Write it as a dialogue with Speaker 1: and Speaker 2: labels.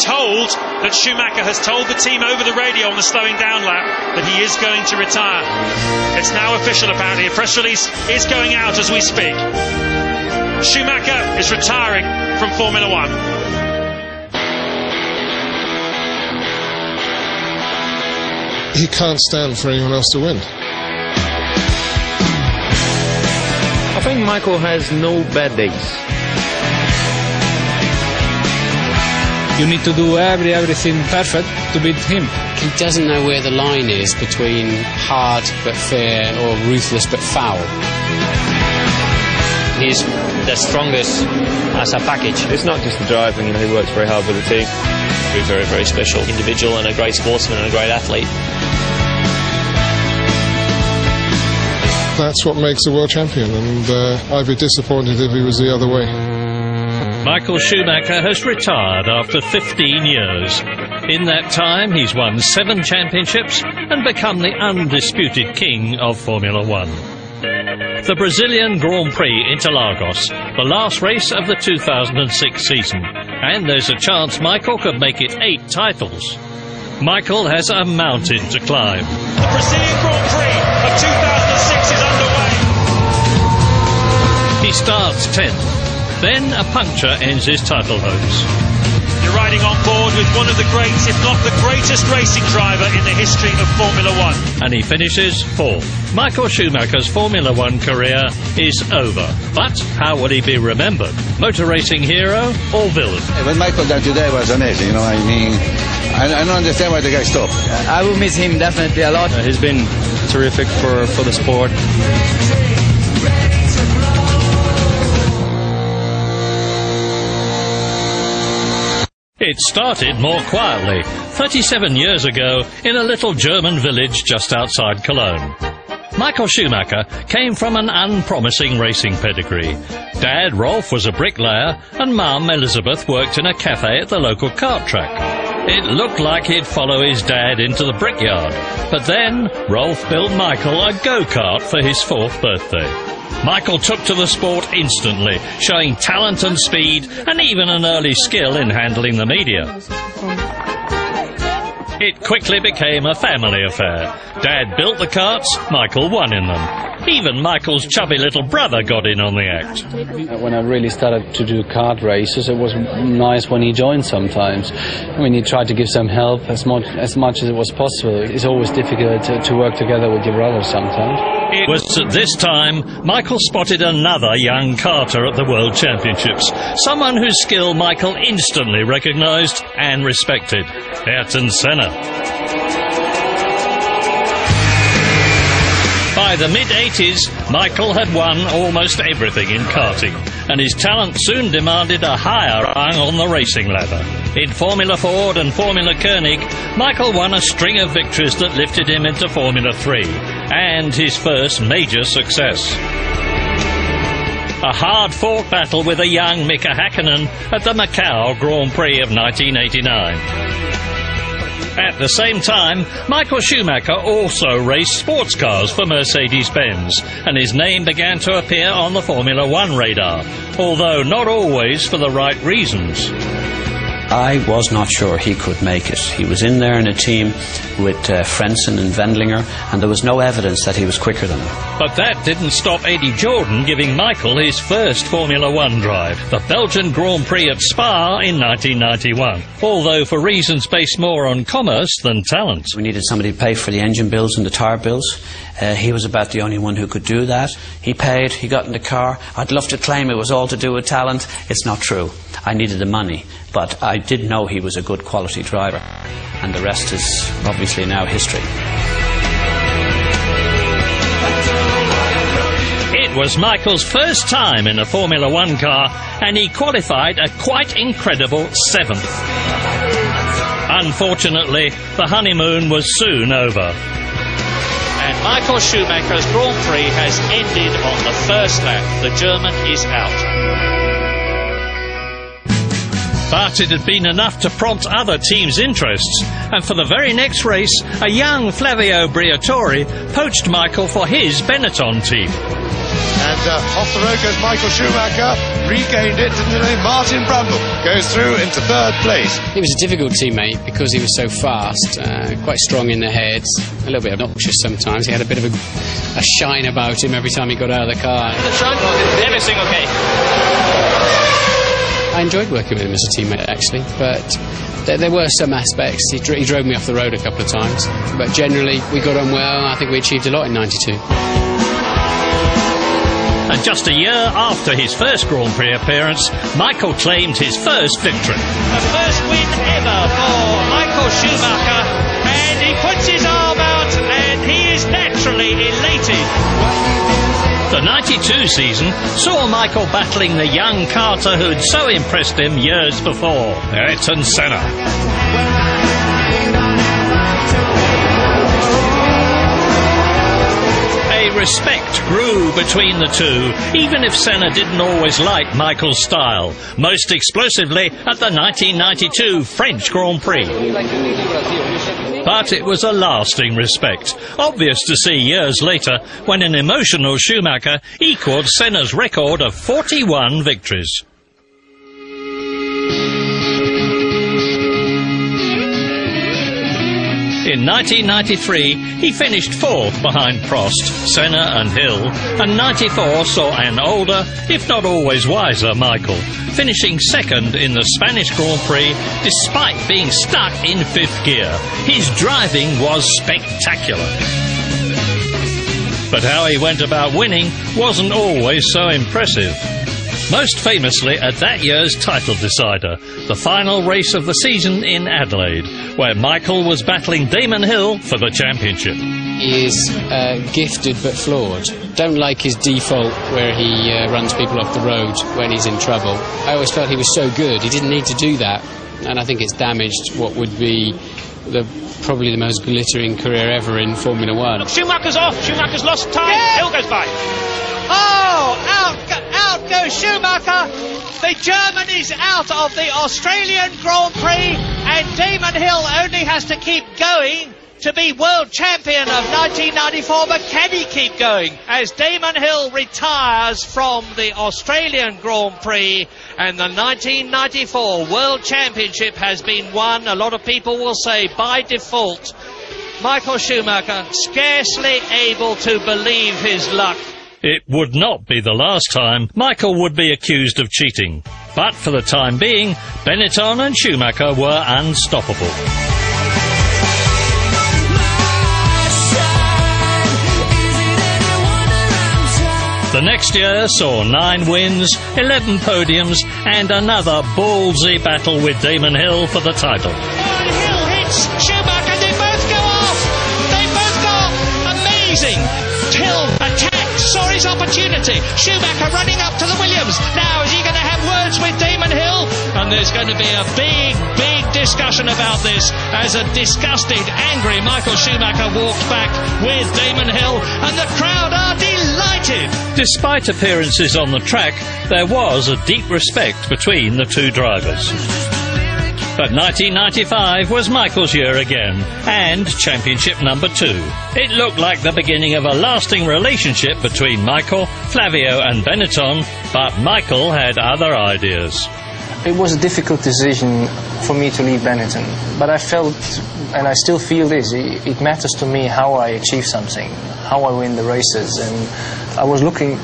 Speaker 1: told that Schumacher has told the team over the radio on the slowing down lap that he is going to retire. It's now official, apparently. A press release is going out as we speak. Schumacher is retiring from Formula One.
Speaker 2: He can't stand for anyone else to win.
Speaker 3: I think Michael has no bad days.
Speaker 4: You need to do everything perfect to beat him.
Speaker 5: He doesn't know where the line is between hard but fair or ruthless but foul.
Speaker 6: He's the strongest as a package.
Speaker 7: It's not just the driving, you know, he works very hard with the team.
Speaker 6: He's a very, very special individual and a great sportsman and a great athlete.
Speaker 2: That's what makes a world champion, and I'd be disappointed if he was the other way.
Speaker 8: Michael Schumacher has retired after 15 years. In that time, he's won 7 championships and become the undisputed king of Formula One. The Brazilian Grand Prix Interlagos, the last race of the 2006 season, and there's a chance Michael could make it 8 titles. Michael has a mountain to climb.
Speaker 1: The Brazilian Grand Prix of 2006 is underway.
Speaker 8: He starts 10th. Then a puncture ends his title hopes.
Speaker 1: You're riding on board with one of the greats, if not the greatest racing driver in the history of Formula One.
Speaker 8: And he finishes 4th. Michael Schumacher's Formula One career is over. But how will he be remembered? Motor racing hero or villain?
Speaker 9: What Michael done today was amazing, you know, I mean, I don't understand why the guy stopped.
Speaker 10: I will miss him definitely a lot.
Speaker 7: He's been terrific for the sport.
Speaker 8: It started more quietly, 37 years ago, in a little German village just outside Cologne. Michael Schumacher came from an unpromising racing pedigree. Dad, Rolf, was a bricklayer, and Mum, Elizabeth, worked in a cafe at the local kart track. It looked like he'd follow his dad into the brickyard, but then Rolf built Michael a go-kart for his 4th birthday. Michael took to the sport instantly, showing talent and speed and even an early skill in handling the media. It quickly became a family affair. Dad built the karts, Michael won in them. Even Michael's chubby little brother got in on the act.
Speaker 11: When I really started to do kart races, it was nice when he joined sometimes. I mean, he tried to give some help as much as it was possible. It's always difficult to work together with your brother sometimes.
Speaker 8: It was at this time Michael spotted another young karter at the World Championships, someone whose skill Michael instantly recognised and respected, Ayrton Senna. By the mid-80s, Michael had won almost everything in karting, and his talent soon demanded a higher rung on the racing ladder. In Formula Ford and Formula Koenig, Michael won a string of victories that lifted him into Formula 3, and his first major success. A hard-fought battle with a young Mika Häkkinen at the Macau Grand Prix of 1989. At the same time, Michael Schumacher also raced sports cars for Mercedes-Benz, and his name began to appear on the Formula One radar, although not always for the right reasons.
Speaker 12: I was not sure he could make it. He was in there in a team with Frentzen and Wendlinger, and there was no evidence that he was quicker than them.
Speaker 8: But that didn't stop Eddie Jordan giving Michael his first Formula One drive, the Belgian Grand Prix at Spa in 1991, although for reasons based more on commerce than talent.
Speaker 12: We needed somebody to pay for the engine bills and the tyre bills. He was about the only one who could do that. He paid, he got in the car. I'd love to claim it was all to do with talent. It's not true. I needed the money, but I did know he was a good quality driver, and the rest is obviously now history.
Speaker 8: It was Michael's first time in a Formula One car, and he qualified a quite incredible 7th. Unfortunately, the honeymoon was soon over. And Michael Schumacher's Grand Prix has ended on the first lap. The German is out. But it had been enough to prompt other teams' interests, and for the very next race, a young Flavio Briatore poached Michael for his Benetton team.
Speaker 13: And off the road goes Michael Schumacher, regained it, and then Martin Brundle goes through into third place.
Speaker 5: He was a difficult teammate because he was so fast, quite strong in the head, a little bit obnoxious sometimes. He had a bit of a shine about him every time he got out of the car.
Speaker 8: Everything okay?
Speaker 5: I enjoyed working with him as a teammate, actually, but there were some aspects. He drove me off the road a couple of times, but generally we got on well, and I think we achieved a lot in '92.
Speaker 8: And just a year after his first Grand Prix appearance, Michael claimed his first victory.
Speaker 14: The first win ever for Michael Schumacher, and he puts his arm out, and he is naturally elated.
Speaker 8: The '92 season saw Michael battling the young Carter who'd so impressed him years before, Ayrton Senna. Respect grew between the two, even if Senna didn't always like Michael's style, most explosively at the 1992 French Grand Prix. But it was a lasting respect, obvious to see years later when an emotional Schumacher equalled Senna's record of 41 victories. In 1993, he finished fourth behind Prost, Senna and Hill, and '94 saw an older, if not always wiser, Michael, finishing second in the Spanish Grand Prix despite being stuck in fifth gear. His driving was spectacular. But how he went about winning wasn't always so impressive. Most famously at that year's title decider, the final race of the season in Adelaide, where Michael was battling Damon Hill for the championship.
Speaker 5: He is gifted but flawed. Don't like his default where he runs people off the road when he's in trouble. I always felt he was so good, he didn't need to do that, and I think it's damaged what would be probably the most glittering career ever in Formula One.
Speaker 14: Schumacher's off, Schumacher's lost time, Hill goes by. Oh, out goes Schumacher. The German is out of the Australian Grand Prix, and Damon Hill only has to keep going to be world champion of 1994, but can he keep going as Damon Hill retires from the Australian Grand Prix and the 1994 World Championship has been won, a lot of people will say by default. Michael Schumacher scarcely able to believe his luck.
Speaker 8: It would not be the last time Michael would be accused of cheating. But for the time being, Benetton and Schumacher were unstoppable. The next year saw 9 wins, 11 podiums, and another ballsy battle with Damon Hill for the title.
Speaker 14: Hill hits Schumacher, they both go off! They both go amazing! Hill attacked, saw his opportunity. Schumacher running up to the Williams. Now is he going to have words with Damon Hill? And there's going to be a big discussion about this as a disgusted, angry Michael Schumacher walks back with Damon Hill, and the crowd are delighted.
Speaker 8: Despite appearances on the track, there was a deep respect between the two drivers. But 1995 was Michael's year again, and championship number 2. It looked like the beginning of a lasting relationship between Michael, Flavio and Benetton, but Michael had other ideas.
Speaker 10: It was a difficult decision for me to leave Benetton, but I felt, and I still feel this, it matters to me how I achieve something, how I win the races, and I was looking